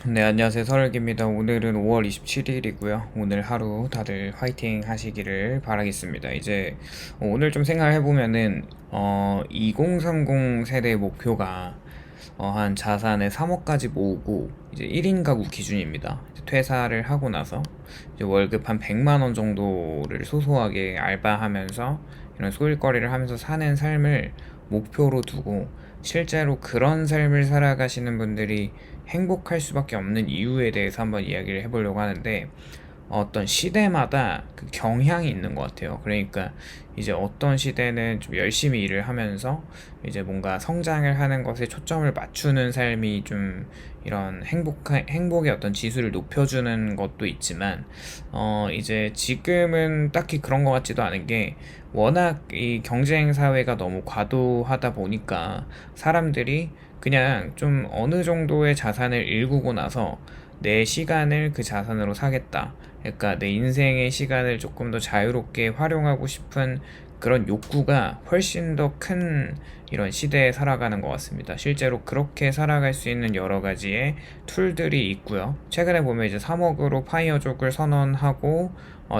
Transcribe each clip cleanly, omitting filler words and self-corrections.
네, 안녕하세요. 설기입니다. 오늘은 5월 27일이고요. 오늘 하루 다들 화이팅 하시기를 바라겠습니다. 이제 오늘 좀 생각해보면은 2030 세대 목표가 한 자산의 3억까지 모으고 이제 1인 가구 기준입니다. 이제 퇴사를 하고 나서 이제 월급 한 100만 원 정도를 소소하게 알바하면서 이런 소일거리를 하면서 사는 삶을 목표로 두고 실제로 그런 삶을 살아가시는 분들이 행복할 수밖에 없는 이유에 대해서 한번 이야기를 해보려고 하는데, 어떤 시대마다 그 경향이 있는 것 같아요. 그러니까 이제 어떤 시대는 좀 열심히 일을 하면서 이제 뭔가 성장을 하는 것에 초점을 맞추는 삶이 좀 이런 행복의 어떤 지수를 높여주는 것도 있지만, 이제 지금은 딱히 그런 것 같지도 않은 게, 워낙 이 경쟁 사회가 너무 과도하다 보니까 사람들이 그냥 좀 어느 정도의 자산을 일구고 나서 내 시간을 그 자산으로 사겠다. 그러니까 내 인생의 시간을 조금 더 자유롭게 활용하고 싶은 그런 욕구가 훨씬 더 큰 이런 시대에 살아가는 것 같습니다. 실제로 그렇게 살아갈 수 있는 여러 가지의 툴들이 있고요. 최근에 보면 이제 3억으로 파이어족을 선언하고,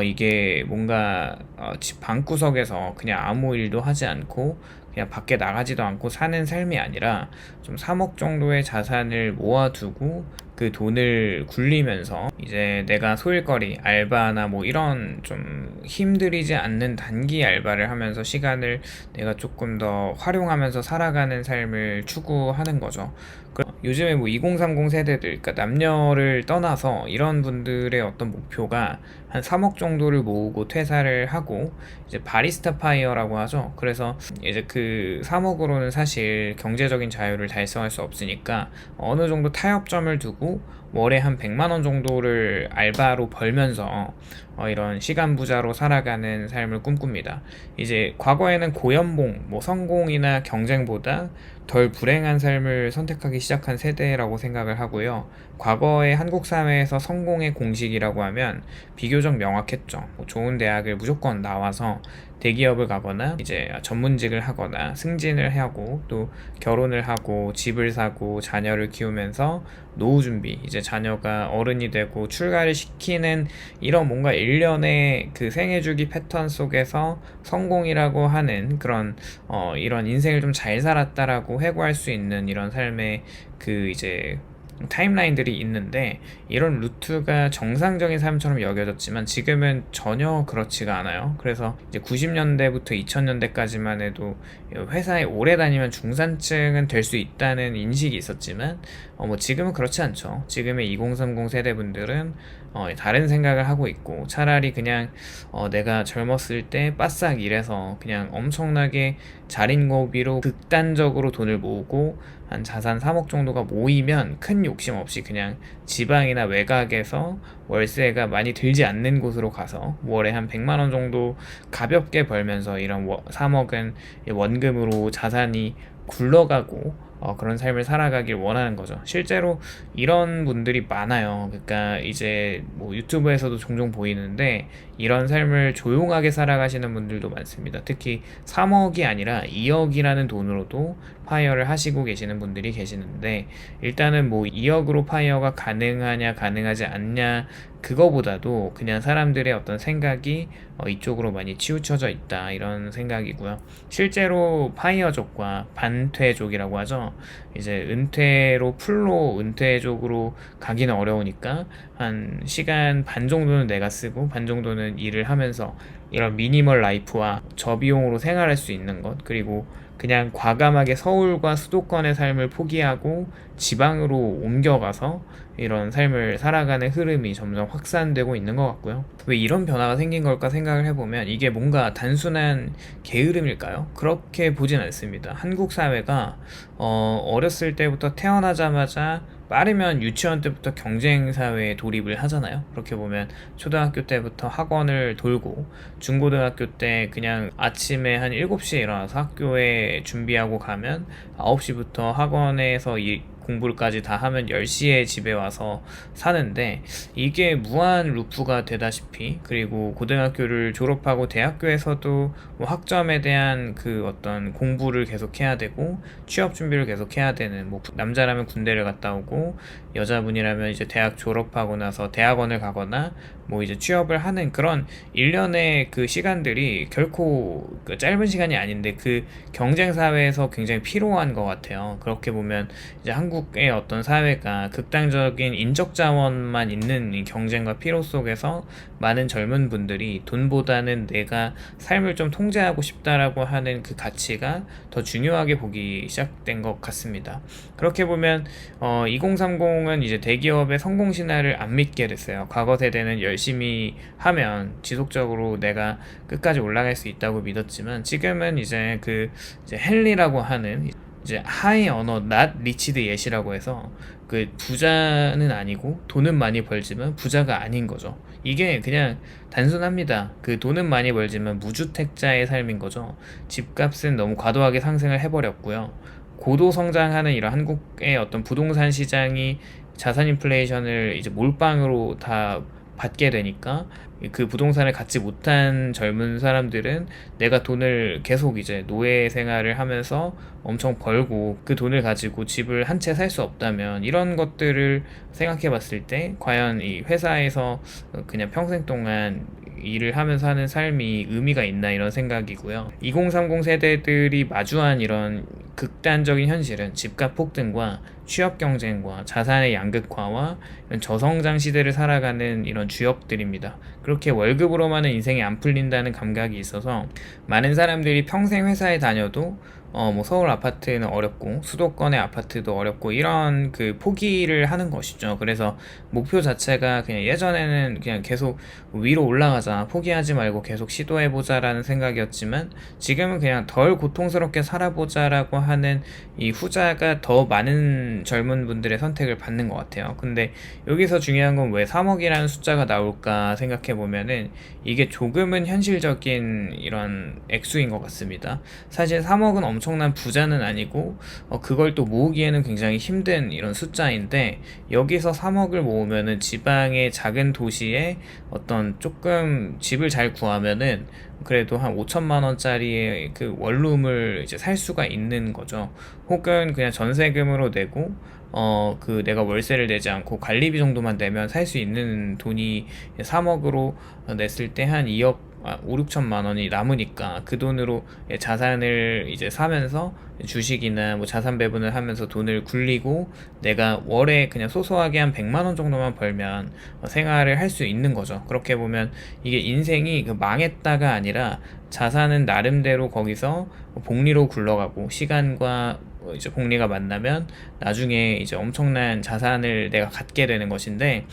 이게 뭔가 집 방구석에서 그냥 아무 일도 하지 않고 그냥 밖에 나가지도 않고 사는 삶이 아니라 좀 3억 정도의 자산을 모아두고 그 돈을 굴리면서 이제 내가 소일거리 알바나 뭐 이런 좀 힘들이지 않는 단기 알바를 하면서 시간을 내가 조금 더 활용하면서 살아가는 삶을 추구하는 거죠. 요즘에 뭐 2030 세대들, 그러니까 남녀를 떠나서 이런 분들의 어떤 목표가 한 3억 정도를 모으고 퇴사를 하고 이제 바리스타 파이어라고 하죠. 그래서 이제 그 3억으로는 사실 경제적인 자유를 달성할 수 없으니까 어느 정도 타협점을 두고 월에 한 100만 원 정도를 알바로 벌면서 이런 시간 부자로 살아가는 삶을 꿈꿉니다. 이제 과거에는 고연봉, 뭐 성공이나 경쟁보다 덜 불행한 삶을 선택하기 시작한 세대라고 생각을 하고요. 과거의 한국 사회에서 성공의 공식이라고 하면 비교적 명확했죠. 뭐 좋은 대학을 무조건 나와서 대기업을 가거나 이제 전문직을 하거나 승진을 하고 또 결혼을 하고 집을 사고 자녀를 키우면서 노후 준비, 이제 자녀가 어른이 되고 출가를 시키는 이런 뭔가 일련의 그 생애 주기 패턴 속에서 성공이라고 하는 그런 이런 인생을 좀 잘 살았다라고 회고할 수 있는 이런 삶의 그 이제 타임라인들이 있는데, 이런 루트가 정상적인 삶처럼 여겨졌지만 지금은 전혀 그렇지가 않아요. 그래서 이제 90년대부터 2000년대까지만 해도 회사에 오래 다니면 중산층은 될 수 있다는 인식이 있었지만 뭐 지금은 그렇지 않죠. 지금의 2030 세대분들은 다른 생각을 하고 있고, 차라리 그냥 내가 젊었을 때 바싹 일해서 그냥 엄청나게 자린고비로 극단적으로 돈을 모으고 한 자산 3억 정도가 모이면 큰 욕심 없이 그냥 지방이나 외곽에서 월세가 많이 들지 않는 곳으로 가서 월에 한 100만 원 정도 가볍게 벌면서 이런 3억은 원금으로 자산이 굴러가고 그런 삶을 살아가길 원하는 거죠. 실제로 이런 분들이 많아요. 그러니까 이제 뭐 유튜브에서도 종종 보이는데 이런 삶을 조용하게 살아가시는 분들도 많습니다. 특히 3억이 아니라 2억이라는 돈으로도 파이어를 하시고 계시는 분들이 계시는데, 일단은 뭐 2억으로 파이어가 가능하냐 가능하지 않냐 그거보다도 그냥 사람들의 어떤 생각이 이쪽으로 많이 치우쳐져 있다, 이런 생각이고요. 실제로 파이어족과 반퇴족이라고 하죠. 이제 은퇴로 풀로 은퇴족으로 가기는 어려우니까 한 시간 반 정도는 내가 쓰고 반 정도는 일을 하면서 이런 미니멀 라이프와 저비용으로 생활할 수 있는 것, 그리고 그냥 과감하게 서울과 수도권의 삶을 포기하고 지방으로 옮겨가서 이런 삶을 살아가는 흐름이 점점 확산되고 있는 것 같고요. 왜 이런 변화가 생긴 걸까 생각을 해보면 이게 뭔가 단순한 게으름일까요? 그렇게 보진 않습니다. 한국 사회가 어렸을 때부터 태어나자마자 빠르면 유치원 때부터 경쟁 사회에 돌입을 하잖아요. 그렇게 보면 초등학교 때부터 학원을 돌고, 중고등학교 때 그냥 아침에 한 7시에 일어나서 학교에 준비하고 가면 9시부터 학원에서 공부까지 다 하면 10시에 집에 와서 사는데, 이게 무한 루프가 되다시피, 그리고 고등학교를 졸업하고 대학교에서도 뭐 학점에 대한 그 어떤 공부를 계속 해야 되고 취업 준비를 계속 해야 되는, 뭐 남자라면 군대를 갔다 오고 여자분이라면 이제 대학 졸업하고 나서 대학원을 가거나 뭐 이제 취업을 하는 그런 일련의 그 시간들이 결코 그 짧은 시간이 아닌데, 그 경쟁 사회에서 굉장히 필요한 것 같아요. 그렇게 보면 이제 한국의 어떤 사회가 극단적인 인적 자원만 있는 이 경쟁과 필요 속에서 많은 젊은 분들이 돈보다는 내가 삶을 좀 통제하고 싶다라고 하는 그 가치가 더 중요하게 보기 시작된 것 같습니다. 그렇게 보면 2030은 이제 대기업의 성공 신화를 안 믿게 됐어요. 과거 세대는 열심히 하면 지속적으로 내가 끝까지 올라갈 수 있다고 믿었지만, 지금은 이제 그 이제 헨리라고 하는 이제 하이 언어 not 리치드 yet이라고 해서 그 부자는 아니고 돈은 많이 벌지만 부자가 아닌 거죠. 이게 그냥 단순합니다. 그 돈은 많이 벌지만 무주택자의 삶인 거죠. 집값은 너무 과도하게 상승을 해버렸고요. 고도 성장하는 이런 한국의 어떤 부동산 시장이 자산 인플레이션을 이제 몰빵으로 다 받게 되니까, 그 부동산을 갖지 못한 젊은 사람들은 내가 돈을 계속 이제 노예 생활을 하면서 엄청 벌고 그 돈을 가지고 집을 한 채 살 수 없다면, 이런 것들을 생각해 봤을 때 과연 이 회사에서 그냥 평생 동안 일을 하면서 하는 삶이 의미가 있나, 이런 생각이고요. 2030 세대들이 마주한 이런 극단적인 현실은 집값 폭등과 취업 경쟁과 자산의 양극화와 이런 저성장 시대를 살아가는 이런 주역들입니다. 그렇게 월급으로만은 인생이 안 풀린다는 감각이 있어서 많은 사람들이 평생 회사에 다녀도 뭐 서울 아파트는 어렵고 수도권의 아파트도 어렵고 이런 그 포기를 하는 것이죠. 그래서 목표 자체가 그냥 예전에는 그냥 계속 위로 올라가자, 포기하지 말고 계속 시도해보자라는 생각이었지만, 지금은 그냥 덜 고통스럽게 살아보자라고 하는 이 후자가 더 많은 젊은 분들의 선택을 받는 것 같아요. 근데 여기서 중요한 건 왜 3억이라는 숫자가 나올까 생각해보면은, 이게 조금은 현실적인 이런 액수인 것 같습니다. 사실 3억은 엄청난 부자는 아니고 그걸 또 모으기에는 굉장히 힘든 이런 숫자인데, 여기서 3억을 모으면은 지방의 작은 도시에 어떤 조금 집을 잘 구하면은 그래도 한 5천만 원짜리의 그 원룸을 이제 살 수가 있는 거죠. 혹은 그냥 전세금으로 내고 그 내가 월세를 내지 않고 관리비 정도만 내면 살 수 있는 돈이 3억으로 냈을 때 한 2억 5, 6천만 원이 남으니까, 그 돈으로 자산을 이제 사면서 주식이나 뭐 자산 배분을 하면서 돈을 굴리고 내가 월에 그냥 소소하게 한 100만 원 정도만 벌면 생활을 할 수 있는 거죠. 그렇게 보면 이게 인생이 그 망했다가 아니라 자산은 나름대로 거기서 복리로 굴러가고, 시간과 이제 복리가 만나면 나중에 이제 엄청난 자산을 내가 갖게 되는 것인데,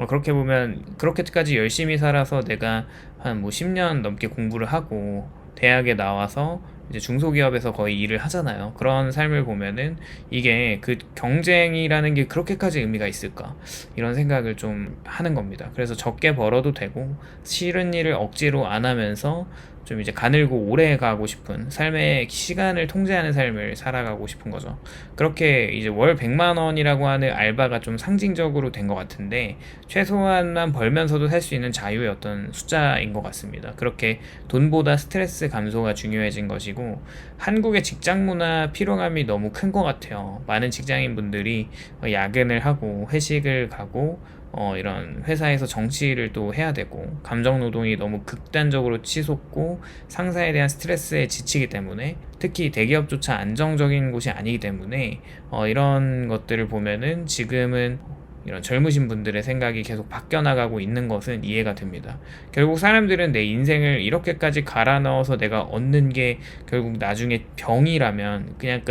그렇게 보면 그렇게까지 열심히 살아서 내가 한 뭐 10년 넘게 공부를 하고 대학에 나와서 이제 중소기업에서 거의 일을 하잖아요. 그런 삶을 보면은 이게 그 경쟁이라는 게 그렇게까지 의미가 있을까, 이런 생각을 좀 하는 겁니다. 그래서 적게 벌어도 되고 싫은 일을 억지로 안 하면서 좀 이제 가늘고 오래 가고 싶은 삶의 시간을 통제하는 삶을 살아가고 싶은 거죠. 그렇게 이제 월 100만 원이라고 하는 알바가 좀 상징적으로 된 것 같은데, 최소한만 벌면서도 살 수 있는 자유의 어떤 숫자인 것 같습니다. 그렇게 돈보다 스트레스 감소가 중요해진 것이고, 한국의 직장 문화 피로감이 너무 큰 것 같아요. 많은 직장인 분들이 야근을 하고 회식을 가고 이런 회사에서 정치를 또 해야 되고, 감정 노동이 너무 극단적으로 치솟고 상사에 대한 스트레스에 지치기 때문에, 특히 대기업조차 안정적인 곳이 아니기 때문에 이런 것들을 보면은 지금은 이런 젊으신 분들의 생각이 계속 바뀌어 나가고 있는 것은 이해가 됩니다. 결국 사람들은 내 인생을 이렇게까지 갈아 넣어서 내가 얻는 게 결국 나중에 병이라면, 그냥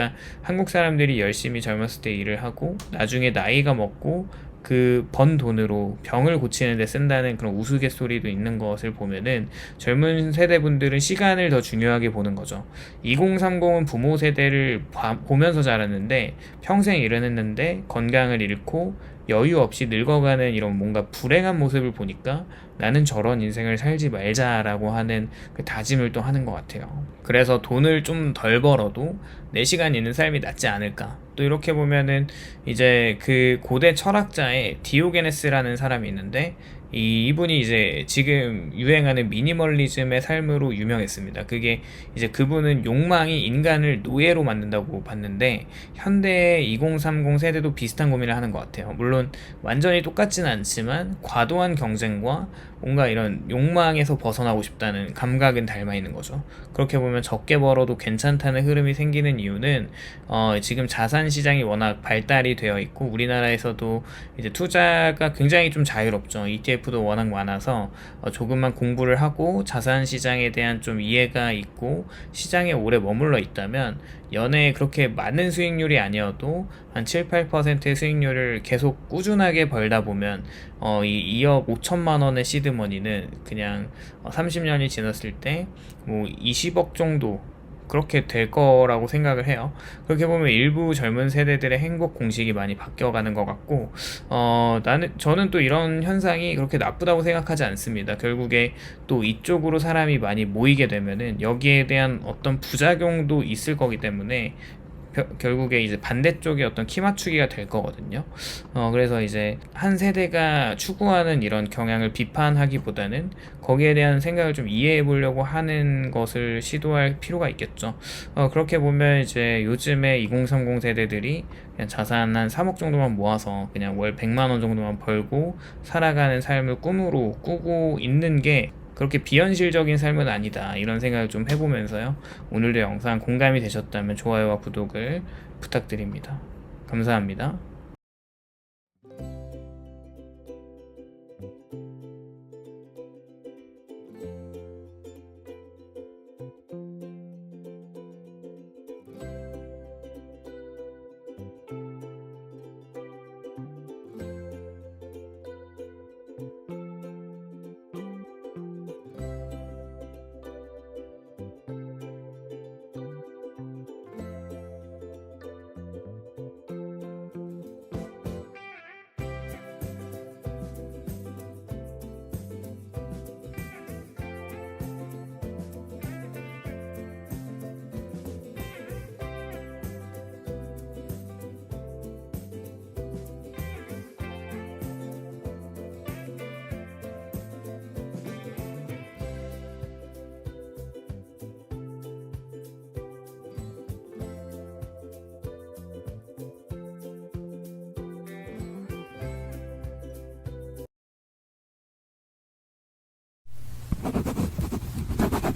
한국 사람들이 열심히 젊었을 때 일을 하고 나중에 나이가 먹고 그 번 돈으로 병을 고치는 데 쓴다는 그런 우스갯소리도 있는 것을 보면은, 젊은 세대분들은 시간을 더 중요하게 보는 거죠. 2030은 부모 세대를 보면서 자랐는데 평생 일을 했는데 건강을 잃고 여유 없이 늙어가는 이런 뭔가 불행한 모습을 보니까, 나는 저런 인생을 살지 말자라고 하는 그 다짐을 또 하는 것 같아요. 그래서 돈을 좀 덜 벌어도 내 시간 있는 삶이 낫지 않을까, 또 이렇게 보면은 이제 그 고대 철학자의 디오게네스라는 사람이 있는데 이분이 이제 지금 유행하는 미니멀리즘의 삶으로 유명했습니다. 그게 이제 그분은 욕망이 인간을 노예로 만든다고 봤는데 현대 2030 세대도 비슷한 고민을 하는 것 같아요. 물론 완전히 똑같지는 않지만 과도한 경쟁과 뭔가 이런 욕망에서 벗어나고 싶다는 감각은 닮아 있는 거죠. 그렇게 보면 적게 벌어도 괜찮다는 흐름이 생기는 이유는 지금 자산 시장이 워낙 발달이 되어 있고 우리나라에서도 이제 투자가 굉장히 좀 자유롭죠. ETF도 워낙 많아서 조금만 공부를 하고 자산 시장에 대한 좀 이해가 있고 시장에 오래 머물러 있다면 연에 그렇게 많은 수익률이 아니어도 한 7, 8%의 수익률을 계속 꾸준하게 벌다 보면 이 2억 5천만 원의 시드머니는 그냥 30년이 지났을 때 뭐 20억 정도 그렇게 될 거라고 생각을 해요. 그렇게 보면 일부 젊은 세대들의 행복 공식이 많이 바뀌어가는 것 같고, 저는 또 이런 현상이 그렇게 나쁘다고 생각하지 않습니다. 결국에 또 이쪽으로 사람이 많이 모이게 되면은 여기에 대한 어떤 부작용도 있을 거기 때문에 결국에 이제 반대쪽에 어떤 키 맞추기가 될 거거든요. 그래서 이제 한 세대가 추구하는 이런 경향을 비판하기보다는 거기에 대한 생각을 좀 이해해 보려고 하는 것을 시도할 필요가 있겠죠. 그렇게 보면 이제 요즘에 2030 세대들이 그냥 자산 한 3억 정도만 모아서 그냥 월 100만 원 정도만 벌고 살아가는 삶을 꿈으로 꾸고 있는 게 그렇게 비현실적인 삶은 아니다 이런 생각을 좀 해보면서요, 오늘도 영상 공감이 되셨다면 좋아요와 구독을 부탁드립니다. 감사합니다.